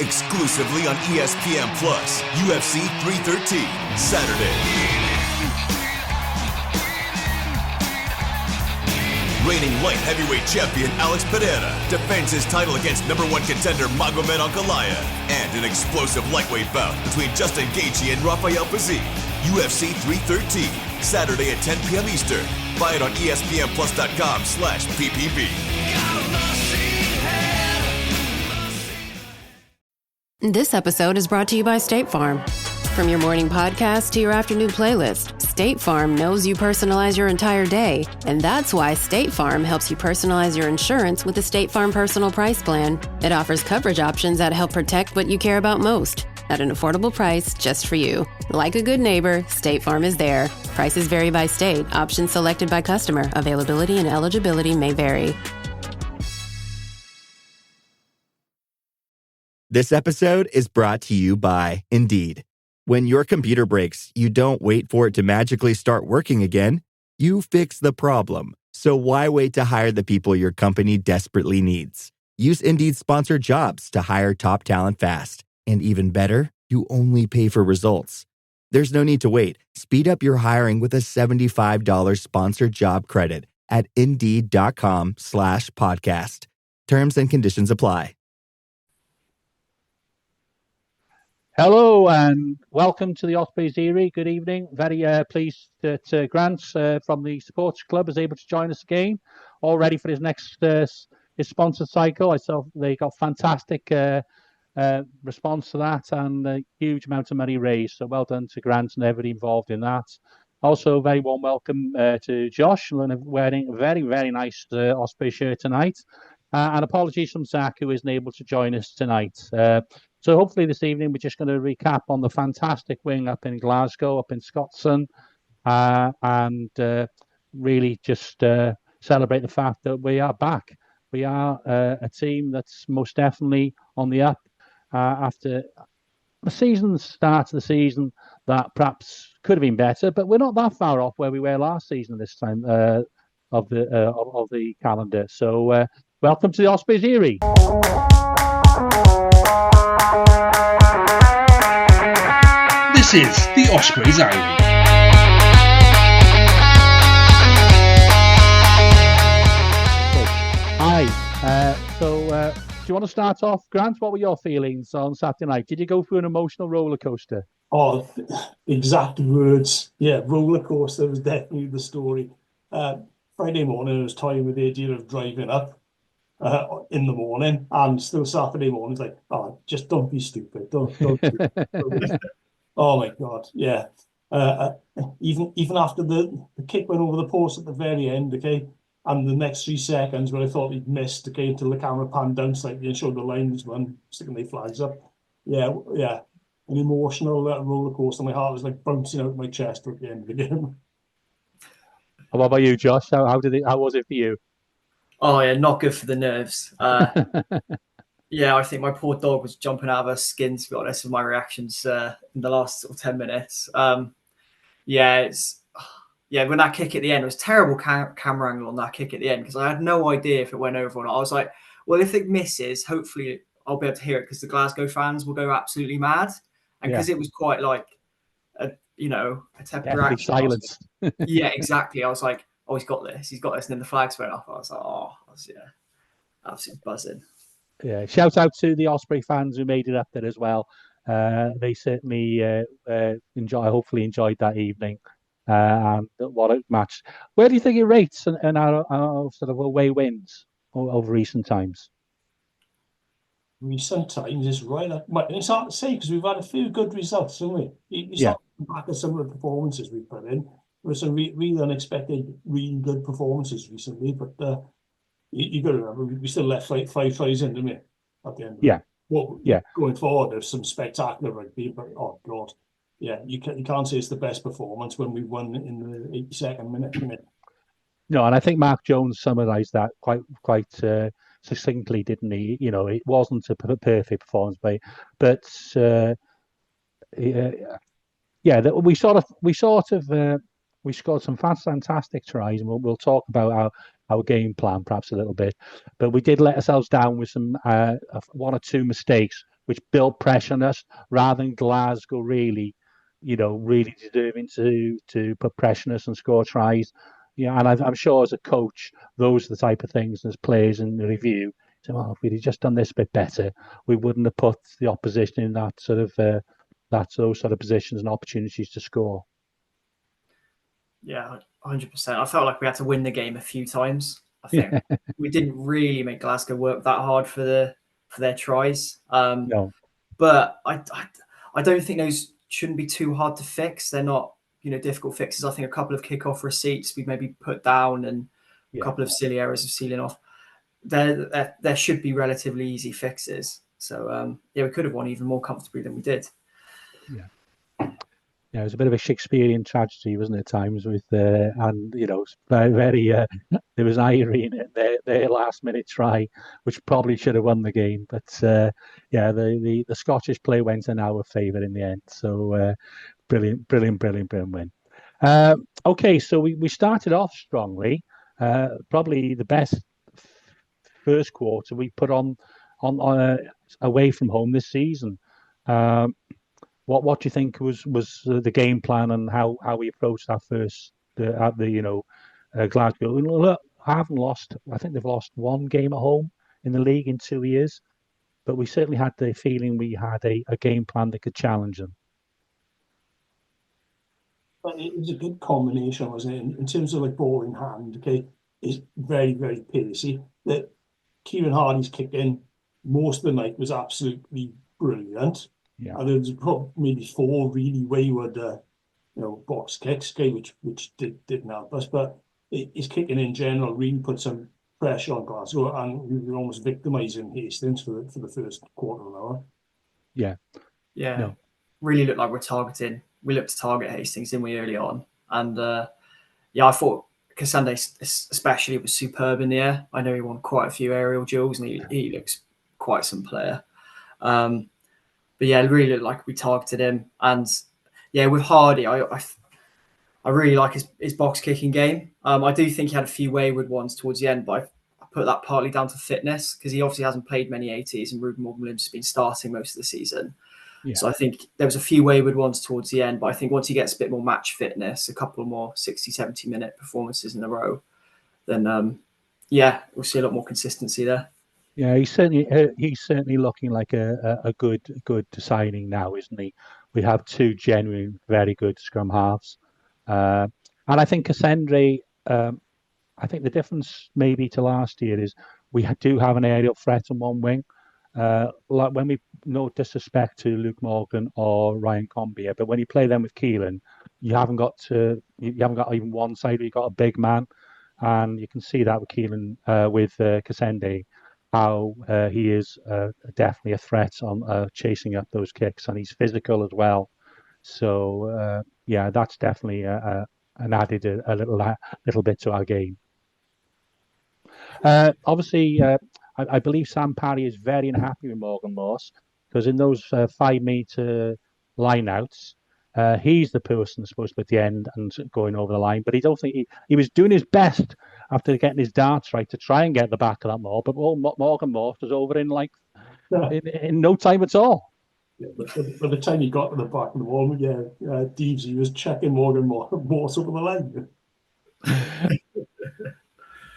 exclusively on ESPN Plus. UFC 313, Saturday. Reigning light heavyweight champion Alex Pereira defends his title against number one contender Magomed Ankalaev, and an explosive lightweight bout between Justin Gaethje and Rafael Pazzi. UFC 313, Saturday at 10 p.m. Eastern. Buy it on ESPNPlus.com/PPV. This episode is brought to you by State Farm. From your morning podcast to your afternoon playlist, State Farm knows you personalize your entire day, and that's why State Farm helps you personalize your insurance with the State Farm Personal Price Plan. It offers coverage options that help protect what you care about most at an affordable price just for you. Like a good neighbor, State Farm is there. Prices vary by state. Options selected by customer. Availability and eligibility may vary. This episode is brought to you by Indeed. When your computer breaks, you don't wait for it to magically start working again. You fix the problem. So why wait to hire the people your company desperately needs? Use Indeed's sponsored jobs to hire top talent fast. And even better, you only pay for results. There's no need to wait. Speed up your hiring with a $75 sponsored job credit at Indeed.com/podcast. Terms and conditions apply. Hello and welcome to the Osprey Supporters. Good evening. Very pleased that Grant from the Supporters Club is able to join us again, all ready for his next his sponsor cycle. I saw they got fantastic response to that and a huge amount of money raised. So well done to Grant and everybody involved in that. Also, a very warm welcome to Josh, wearing a very, very nice Osprey shirt tonight. And apologies from Zach, who isn't able to join us tonight. So hopefully this evening we're just going to recap on the fantastic win up in Glasgow, up in Scotsoun, and really just celebrate the fact that we are back. We are a team that's most definitely on the up after the start of the season that perhaps could have been better, but we're not that far off where we were last season this time of the calendar. So welcome to the Osprey Supporters. This is the Osprey Supporters. Hi. So do you want to start off, Grant? What were your feelings on Saturday night? Did you go through an emotional roller coaster? Oh, exact words. Yeah, roller coaster was definitely the story. Friday morning, I was toying with the idea of driving up in the morning, and still Saturday morning, it's like, oh, just don't be stupid. Don't do it. Oh my God, yeah. Even after the kick went over the post at the very end, okay, and the next 3 seconds where I thought he'd missed, okay, until the camera panned down slightly and showed the lines one sticking their flags up. Yeah, an emotional roller coaster. My heart was like bouncing out of my chest at the end of the game. What about you, Josh? How was it for you? Oh yeah, not good for the nerves. Yeah, I think my poor dog was jumping out of her skin, to be honest, with my reactions in the last sort of 10 minutes. When that kick at the end, it was terrible camera angle on that kick at the end because I had no idea if it went over or not. I was like, well, if it misses, hopefully I'll be able to hear it because the Glasgow fans will go absolutely mad. And because it was quite like a tepid reaction. Silence. Yeah, exactly. I was like, oh, he's got this. And then the flags went off. I was like, absolutely buzzing. Yeah, shout out to the Osprey fans who made it up there as well. They certainly hopefully enjoyed that evening. And what a match. Where do you think it rates in our sort of away wins over recent times? Recent times is right up. It's hard to say because we've had a few good results, haven't we? You start back at some of the performances we put in. There were some really unexpected, really good performances recently, but you got to remember we still left five tries in, didn't we? At the end. Going forward, there's some spectacular rugby, but oh God, yeah, you can't say it's the best performance when we won in the 82nd minute. No, and I think Mark Jones summarised that quite succinctly, didn't he? You know, it wasn't a perfect performance, but we scored some fantastic tries, and we'll talk about our game plan perhaps a little bit. But we did let ourselves down with some one or two mistakes which built pressure on us, rather than Glasgow really, really deserving to put pressure on us and score tries. Yeah, and I'm sure as a coach, those are the type of things, as players in the review, say, well, if we'd just done this bit better, we wouldn't have put the opposition in that sort of those sort of positions and opportunities to score. Yeah, 100%. I felt like we had to win the game a few times. I think we didn't really make Glasgow work that hard for their tries. No. But I don't think those shouldn't be too hard to fix. They're not, difficult fixes. I think a couple of kickoff receipts we maybe put down, and a couple of silly errors of sealing off. There should be relatively easy fixes. So we could have won even more comfortably than we did. Yeah. Yeah, it was a bit of a Shakespearean tragedy, wasn't it, at times, with and very there was irony in it. Their last minute try, which probably should have won the game, but the Scottish play went in our favour in the end. So brilliant win. Okay, so we started off strongly. Probably the best first quarter we put on away from home this season. What do you think was the game plan, and how we approached that first at the Glasgow? Look, I haven't lost. I think they've lost one game at home in the league in 2 years, but we certainly had the feeling we had a game plan that could challenge them. But it was a good combination, wasn't it? In terms of like ball in hand, okay, it's very, very pacey. That Kieran Hardy's kick in most of the night was absolutely brilliant. Yeah. And there was probably maybe 4 really wayward, box kicks, okay, which didn't help us. But his kicking in general really put some pressure on Glasgow, and we were almost victimising Hastings for the first quarter of an hour. Yeah. Yeah. No. Really looked like we looked to target Hastings, didn't we, early on? And I thought Kasande especially was superb in the air. I know he won quite a few aerial duels, and he looks quite some player. But yeah, it really looked like we targeted him. And yeah, with Hardy, I really like his box kicking game. I do think he had a few wayward ones towards the end, but I put that partly down to fitness, because he obviously hasn't played many 80s, and Ruben Morgan-Williams has been starting most of the season. Yeah. So I think there was a few wayward ones towards the end, but I think once he gets a bit more match fitness, a couple more 60, 70-minute performances in a row, then we'll see a lot more consistency there. Yeah, he's certainly looking like a good signing now, isn't he? We have 2 genuine, very good scrum halves, and I think Cassandre. I think the difference maybe to last year is we do have an aerial threat on one wing. Like when we, no disrespect to Luke Morgan or Ryan Combier, but when you play them with Keelan, you haven't got even one side where you've got a big man, and you can see that with Keelan with Cassandre. How he is definitely a threat on chasing up those kicks, and he's physical as well. So that's definitely an added a little bit to our game. Obviously, I believe Sam Parry is very unhappy with Morgan Morse, because in those 5-meter lineouts, he's the person supposed to be at the end and going over the line, but I don't think he was doing his best after getting his darts right to try and get the back of that ball, but Morgan Morse was over in in no time at all. Yeah, but by the time he got to the back of the ball, Deavesy was checking Morgan Morse over the line.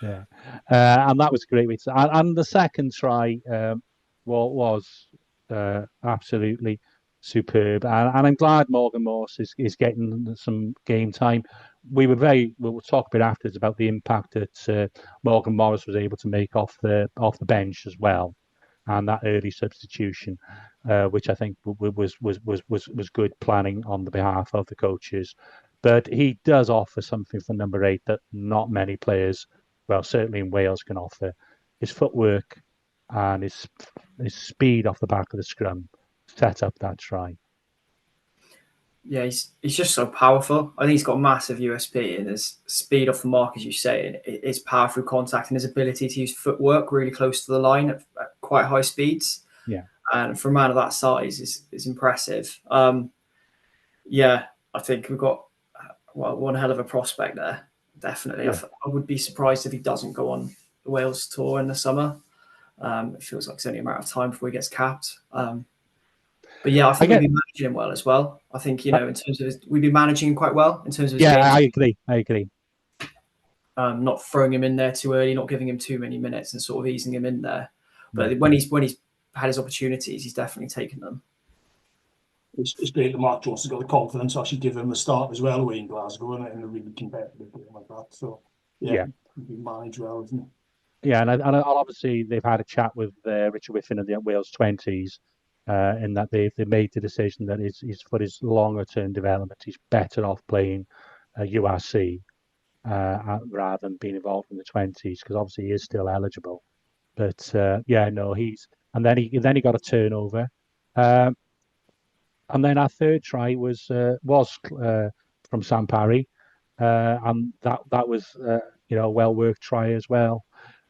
Yeah, and that was a great way to. And the second try was absolutely superb, and I'm glad Morgan Morse is getting some game time. We'll talk a bit afterwards about the impact that Morgan Morris was able to make off the bench as well, and that early substitution, which I think was good planning on the behalf of the coaches. But he does offer something for number 8 that not many players, well, certainly in Wales, can offer. His footwork and his speed off the back of the scrum set up that try. Yeah, he's just so powerful. I think he's got a massive USP in his speed off the mark, as you say, and his power through contact and his ability to use footwork really close to the line at quite high speeds. Yeah, and for a man of that size, is impressive. I think we've got one hell of a prospect there. Definitely, yeah. I would be surprised if he doesn't go on the Wales tour in the summer. It feels like it's only a matter of time before he gets capped. But yeah, I think we've been managing him well as well. I think, in terms of we've been managing him quite well in terms of his game. I agree. Not throwing him in there too early, not giving him too many minutes, and sort of easing him in there. But when he's had his opportunities, he's definitely taken them. It's great that Mark Jones has got the confidence to actually give him a start as well away in Glasgow and in a really competitive game like that. So he's been managed well, isn't he? Yeah, and obviously they've had a chat with Richard Whiffen and the Wales 20s, in that they made the decision that he's for his longer term development, he's better off playing URC rather than being involved in the 20s, because obviously he is still eligible. But he's and then he got a turnover, and then our third try was from Sam Parry, and that was a well worked try as well.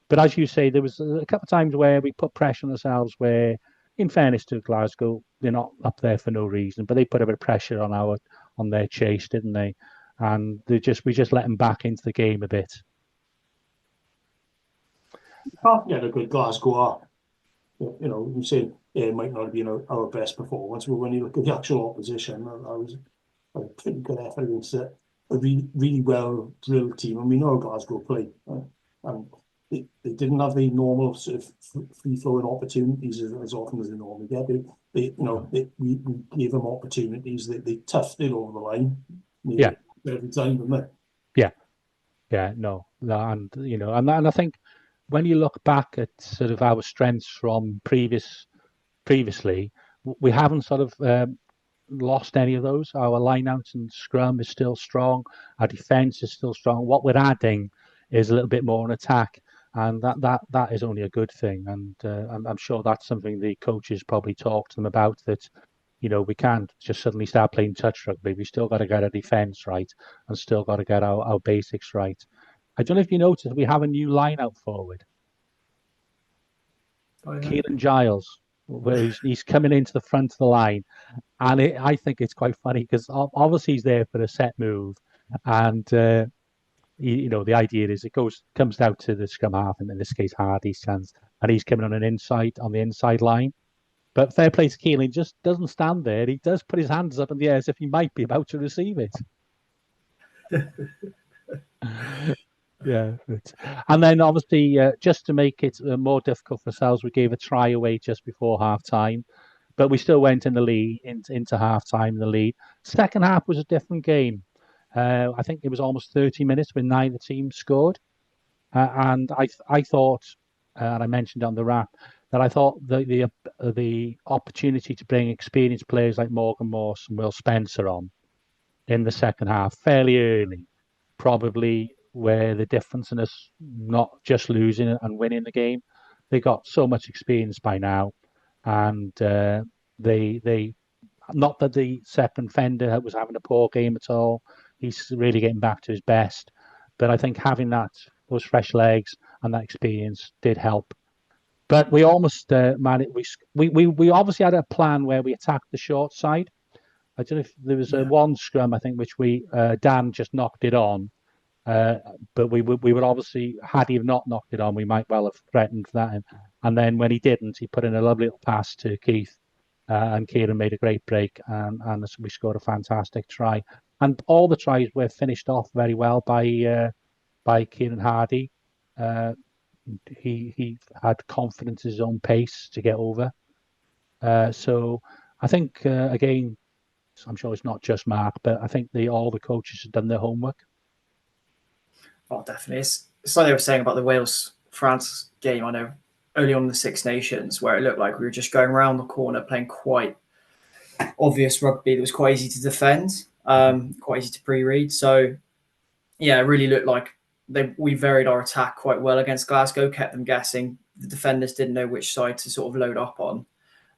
But as you say, there was a couple of times where we put pressure on ourselves where, in fairness to Glasgow, they're not up there for no reason, but they put a bit of pressure on their chase, didn't they? And we just let them back into the game a bit. You can't get a good Glasgow. You say it might not have been our best performance, but when you look at the actual opposition, that was a pretty good effort against a really, really well drilled team. And we know Glasgow play, and they didn't have the normal sort of free flowing opportunities as often as they normally get. We gave them opportunities. They toughed it over the line. Every time, didn't they? And I think when you look back at sort of our strengths from previously, we haven't sort of lost any of those. Our line-out and scrum is still strong. Our defence is still strong. What we're adding is a little bit more on attack, and that is only a good thing. And I'm sure that's something the coaches probably talk to them about, that we can't just suddenly start playing touch rugby. We still got to get our defence right and still got to get our basics right. I don't know if you noticed, we have a new line-out forward. Keelan Giles, where he's coming into the front of the line. And I think it's quite funny because obviously he's there for a set move. And, the idea is it comes down to the scrum half, and in this case, Hardy's chance. And he's coming on the inside line. But fair play to Keelan, just doesn't stand there. He does put his hands up in the air as if he might be about to receive it. And then obviously, just to make it more difficult for ourselves, we gave a try away just before half time, but we still went in the lead into half time in the lead. Second half was a different game. I think it was almost 30 minutes when neither team scored, and I thought, and I mentioned on the wrap, that I thought the opportunity to bring experienced players like Morgan Morse and Will Spencer on in the second half fairly early, probably where the difference in us not just losing and winning the game. They got so much experience by now, and they not that the second fender was having a poor game at all. He's really getting back to his best, but I think having those fresh legs and that experience did help. But we almost managed. We obviously had a plan where we attacked the short side. I don't know if there was one scrum, I think, which Dan just knocked it on. But we would obviously, had he not knocked it on, we might well have threatened that. And then when he didn't, he put in a lovely little pass to Keith, and Kieran made a great break, and we scored a fantastic try. And all the tries were finished off very well by Kieran Hardy. He had confidence in his own pace to get over. So I think again, I'm sure it's not just Mark, but I think all the coaches have done their homework. Oh, definitely. It's like they were saying about the Wales-France game, I know, early on in the Six Nations, where it looked like we were just going around the corner playing quite obvious rugby that was quite easy to defend, quite easy to pre-read. So, yeah, it really looked like we varied our attack quite well against Glasgow, kept them guessing. The defenders didn't know which side to sort of load up on.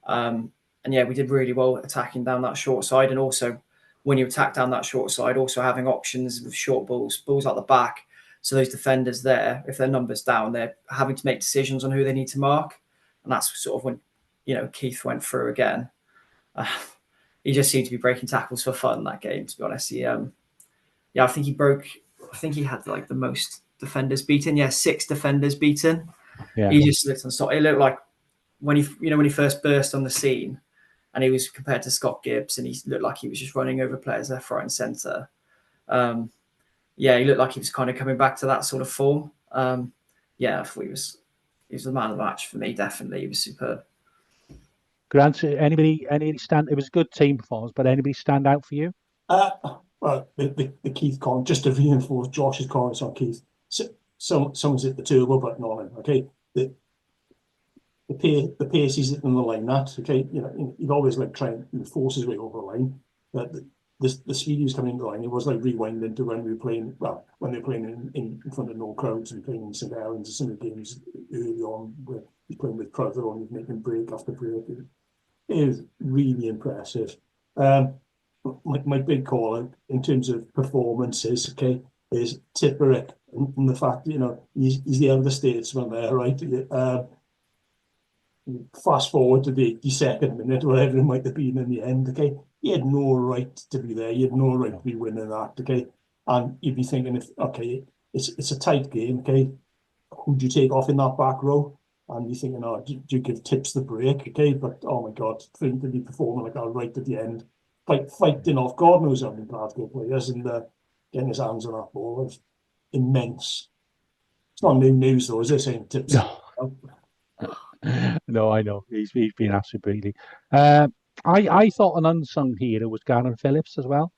And, yeah, we did really well attacking down that short side. And also, when you attack down that short side, also having options with short balls out the back. So those defenders there, if their number's down, they're having to make decisions on who they need to mark. And that's sort of when, Keith went through again. He just seemed to be breaking tackles for fun that game, to be honest. I think he had like the most defenders beaten. Yeah, 6 defenders beaten. Yeah. He just looked on stop. It looked like when he first burst on the scene and he was compared to Scott Gibbs, and he looked like he was just running over players left, right, and centre. He looked like he was kind of coming back to that sort of form. I thought he was the man of the match for me. Definitely, he was superb. Grant, anybody stand? It was a good team performance, but anybody stand out for you? Well, the Keith comment, just to reinforce Josh's comments on Keith. Someone's hit the turbo button on him. Okay, the pace he's hitting the line at. Okay, he'd always like try and force his way over the line. But the speed he was coming into the line, it was like rewinding to when we were playing. Well, when they were playing in front of no crowds and playing in St Helens, some of the games early on where he's playing with Crowther on, he's making break after break. It was really impressive. My big call out in terms of performances, okay, is Tipperick, and the fact he's the elder statesman there, right? Fast forward to the 82nd minute, whatever it might have been in the end, okay, he had no right to be there. He had no right to be winning that, okay, and you'd be thinking, it's a tight game, okay, who do you take off in that back row? And you're thinking, do you give Tips the break, okay? But oh my God, for him to be performing like that right at the end, fighting off God knows how many Glasgow players, and getting his hands on that ball was immense. It's not new news though, is it, saying Tips? No, I know he's been absolutely brilliant. I thought an unsung hero was Gavin Phillips as well.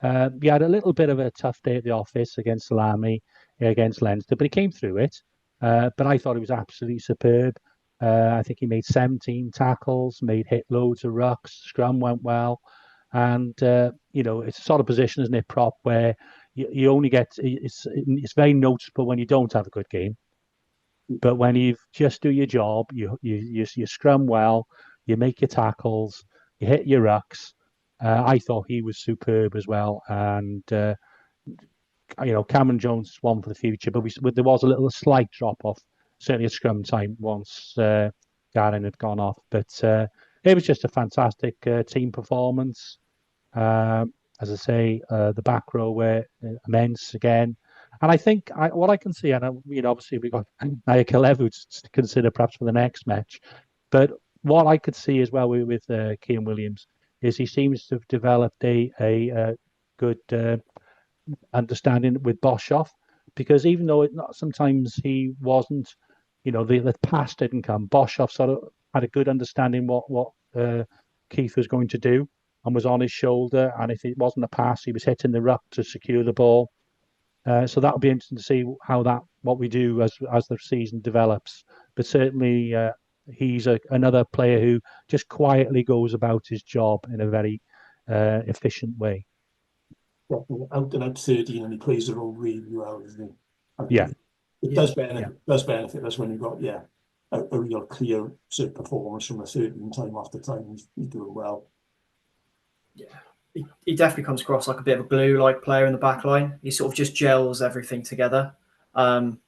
He had a little bit of a tough day at the office against Salami, against Leinster, but he came through it. But I thought he was absolutely superb. I think he made 17 tackles, hit loads of rucks, scrum went well. And, it's a sort of position, isn't it, prop, where you only get, it's very noticeable when you don't have a good game. But when you just do your job, you scrum well, you make your tackles, you hit your rucks. I thought he was superb as well. And, Cameron Jones is one for the future, but there was a slight drop off, certainly at scrum time once Garen had gone off. But it was just a fantastic team performance. As I say, the back row were immense again. And I think what I can see, and obviously we've got Naya Kalev to consider perhaps for the next match, but what I could see as well with Cian Williams is he seems to have developed a good understanding with Boshoff, because even though sometimes he wasn't, the pass didn't come, Boshoff sort of had a good understanding what Keith was going to do and was on his shoulder, and if it wasn't a pass, he was hitting the ruck to secure the ball. So that'll be interesting to see what we do as the season develops. But certainly he's another player who just quietly goes about his job in a very efficient way. Out and out 13, and he plays the role really well, isn't he? It does benefit us when you've got a real clear sort of performance from a 13 time after time. He's doing well. Yeah, he definitely comes across like a bit of a glue-like player in the back line. He sort of just gels everything together. And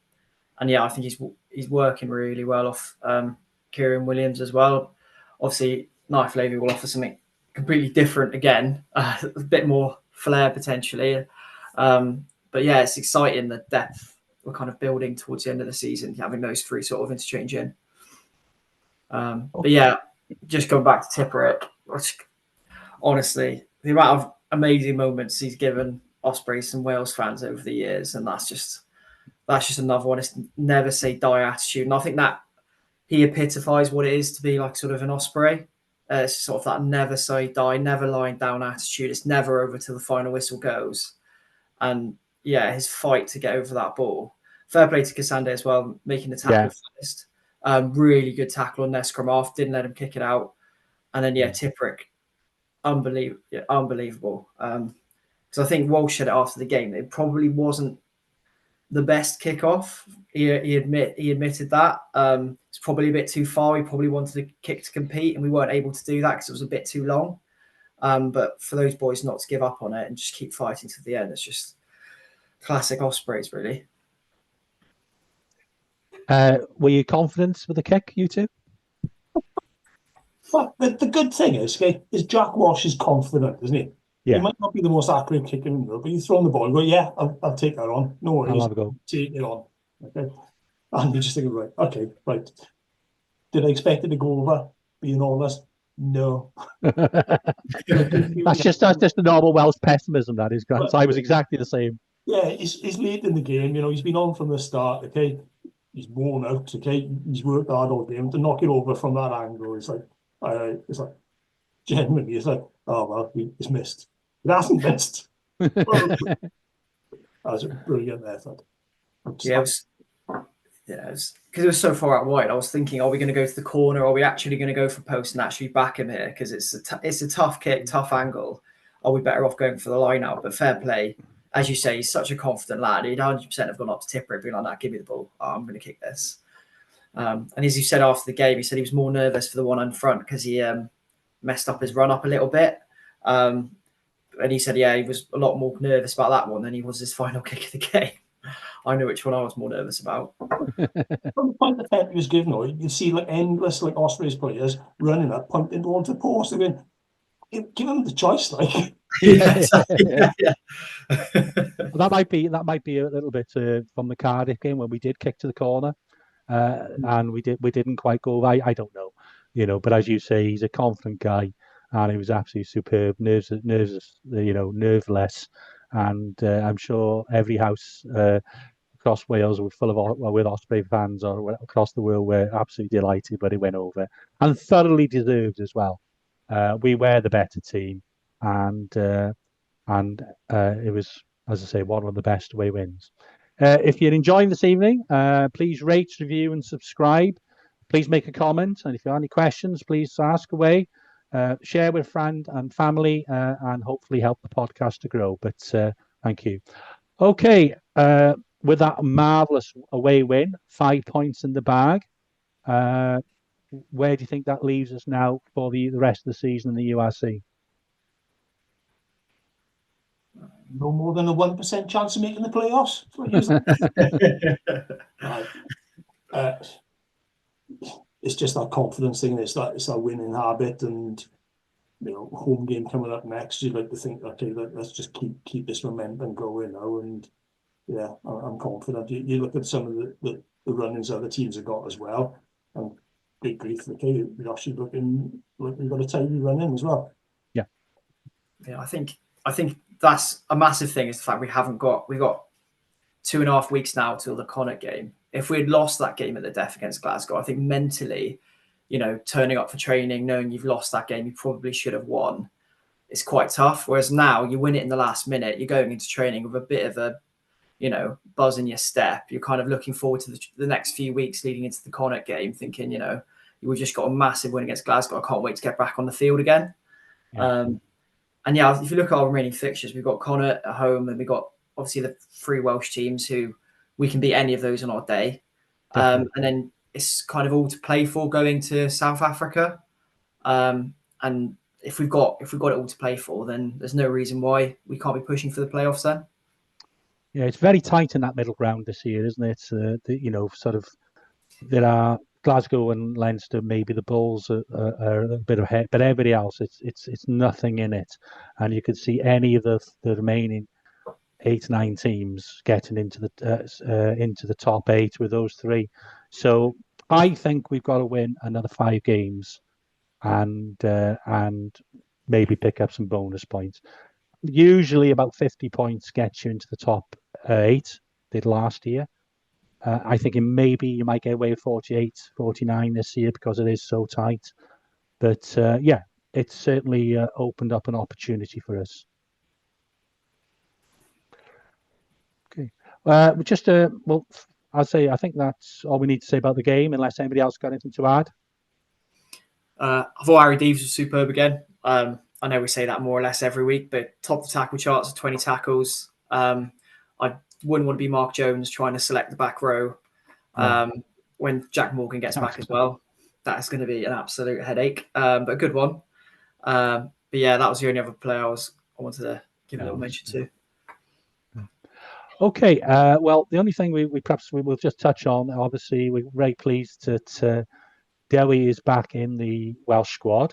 I think he's working really well off Cian Williams as well. Obviously, Knife Levy will offer something completely different again, a bit more flair potentially. But it's exciting, the depth we're kind of building towards the end of the season, having those three sort of interchanging. But just going back to Tipperick, honestly, the amount of amazing moments he's given Ospreys and Wales fans over the years, and that's just another one. It's never say die attitude, and I think that he epitomised what it is to be like sort of an Osprey. It's sort of that never say die, never lying down attitude. It's never over till the final whistle goes, and his fight to get over that ball. Fair play to Cassandre as well, making the tackle first. Really good tackle on their scrum off, didn't let him kick it out, and then Tipperick. Unbelievable. Because I think Walsh said it after the game. It probably wasn't the best kickoff. He admitted that. It's probably a bit too far. He probably wanted the kick to compete, and we weren't able to do that because it was a bit too long. But for those boys not to give up on it and just keep fighting to the end, it's just classic Ospreys, really. Were you confident with the kick, you two? But the good thing is Jack Walsh is confident, isn't he? Yeah. He might not be the most accurate kicker in the world, but he's throwing the ball and go, I'll take that on. No worries. I'll have a go. Take it on. Okay. And you're just thinking, right. Did I expect it to go over, being honest? No. That's just the normal Welsh pessimism, that is, Grant. I was exactly the same. Yeah, he's leading the game. He's been on from the start. Okay, he's worn out. Okay, he's worked hard all game to knock it over from that angle. It's like genuinely, it's like, oh well, he's missed. It hasn't missed. That was a brilliant effort. Yeah, because it was so far out wide. I was thinking, are we going to go to the corner? Are we actually going to go for post and actually back him here? Because it's a tough kick, tough angle. Are we better off going for the line out? But fair play. As you say, he's such a confident lad. He'd 100% have gone up to Tipper and been like, nah, give me the ball. Oh, I'm going to kick this. And as you said after the game, he said he was more nervous for the one in front because he messed up his run up a little bit. And he said, yeah, he was a lot more nervous about that one than he was his final kick of the game. I know which one I was more nervous about. From the point the penalty was given, you can see like endless like Ospreys players running up, pointing towards the post. I mean, give them the choice, like. Yeah. That might be a little bit from the Cardiff game when we did kick to the corner, and we didn't quite go. I don't know, but as you say, he's a confident guy, and he was absolutely superb. Nerveless, and I'm sure every house across Wales were full of with Osprey fans or across the world were absolutely delighted when it went over, and thoroughly deserved as well. We were the better team, and it was, as I say, one of the best away wins. If you're enjoying this evening, please rate, review, and subscribe. Please make a comment, and if you have any questions, please ask away. Share with friend and family, and hopefully help the podcast to grow. But thank you. Okay, with that marvellous away win, 5 points in the bag, where do you think that leaves us now for the rest of the season in the URC? No more than a 1% chance of making the playoffs. It's just that confidence thing. It's that winning habit, and home game coming up next. You'd like to think, okay, let's just keep this momentum going now. And yeah, I'm confident. You look at some of the runnings other teams have got as well, and big grief, okay, we're actually looking like we've got a tidy run in as well. Yeah, I think that's a massive thing, is the fact we've got 2.5 weeks now till the Connacht game. If we had lost that game at the Deaf against Glasgow, I think mentally, turning up for training, knowing you've lost that game, you probably should have won. It's quite tough. Whereas now you win it in the last minute, you're going into training with a bit of a, buzz in your step. You're kind of looking forward to the next few weeks leading into the Connacht game, thinking, we've just got a massive win against Glasgow. I can't wait to get back on the field again. Yeah. And yeah, if you look at our remaining fixtures, we've got Connacht at home, and we've got obviously the 3 Welsh teams who we can beat any of those on our day. And then it's kind of all to play for going to South Africa. And if we've got it all to play for, then there's no reason why we can't be pushing for the playoffs then. Yeah, it's very tight in that middle ground this year, isn't it? There are Glasgow and Leinster, maybe the Bulls are a bit ahead, but everybody else, it's nothing in it. And you could see any of the remaining 8-9 teams getting into the top 8 with those 3. So I think we've got to win another 5 games, and maybe pick up some bonus points. Usually about 50 points gets you into the top 8. Did last year. I think maybe you might get away with 48, 49 this year because it is so tight. But yeah, it's certainly opened up an opportunity for us. Okay. I'll say I think that's all we need to say about the game, unless anybody else got anything to add. I thought Harry Deeves was superb again. I know we say that more or less every week, but top the tackle charts of 20 tackles. I wouldn't want to be Mark Jones trying to select the back row when Jack Morgan gets back as well. That's going to be an absolute headache, but a good one. But yeah, that was the only other player I wanted to give a little mention to. Okay, well, the only thing we will just touch on, obviously, we're very pleased that Dewi is back in the Welsh squad.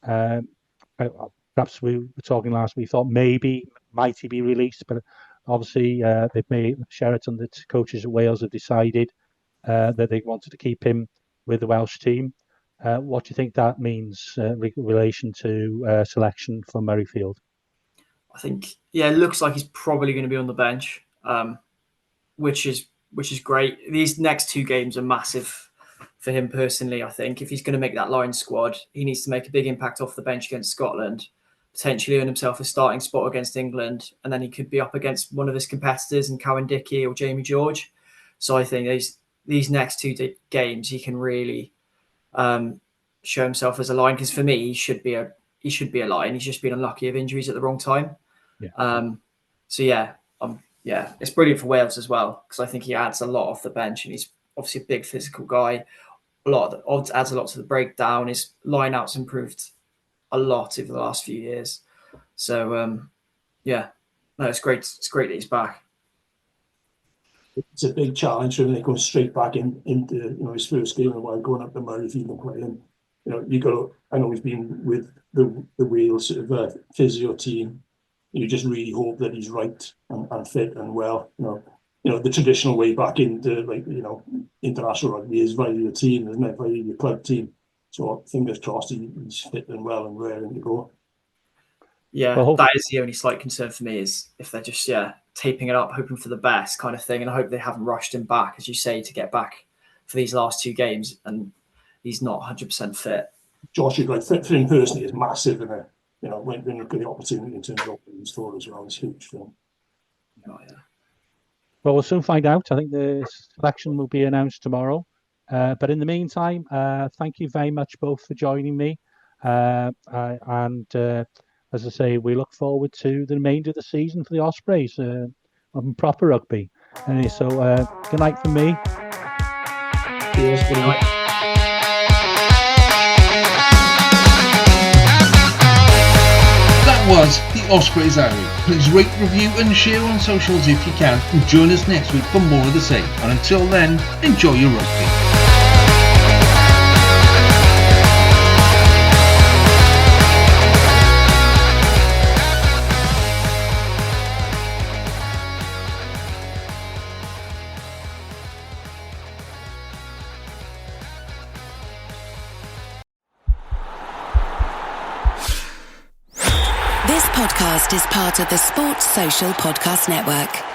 Perhaps we were talking last week, thought might he be released, but obviously Sheraton, the coaches of Wales, have decided that they wanted to keep him with the Welsh team. What do you think that means in relation to selection for Murrayfield? I think, it looks like he's probably going to be on the bench, which is great. These next 2 games are massive for him personally. I think if he's going to make that line squad, he needs to make a big impact off the bench against Scotland, potentially earn himself a starting spot against England, and then he could be up against one of his competitors in Cowan Dickey or Jamie George. So I think these next 2 games he can really show himself as a line, because for me he should be a line. He's just been unlucky of injuries at the wrong time. It's brilliant for Wales as well, because I think he adds a lot off the bench, and he's obviously a big physical guy. Adds a lot to the breakdown. His line out's improved a lot over the last few years. So it's great. It's great that he's back. It's a big challenge for him. They go straight back into his first game in a while, going up to Murrayfield and playing. I know he's been with the Wales sort of physio team. You just really hope that he's right and fit and well. The traditional way back into international rugby is via your team, isn't it? Via your club team. So fingers crossed he's fit and well and raring to go. Yeah, that is the only slight concern for me, is if they're just taping it up, hoping for the best kind of thing, and I hope they haven't rushed him back, as you say, to get back for these last 2 games, and he's not 100% fit. Josh, you're right. For him personally, is massive, and when you look at the opportunity in terms of opening his door as well, it's huge for him. Well, we'll soon find out. I think the selection will be announced tomorrow. But in the meantime, thank you very much both for joining me. As I say, we look forward to the remainder of the season for the Ospreys on proper rugby. So good night from me. Cheers, good night. That was the Osprey Diary. Please rate, review and share on socials if you can, and join us next week for more of the same. And until then, enjoy your rugby. This podcast is part of the Sports Social Podcast Network.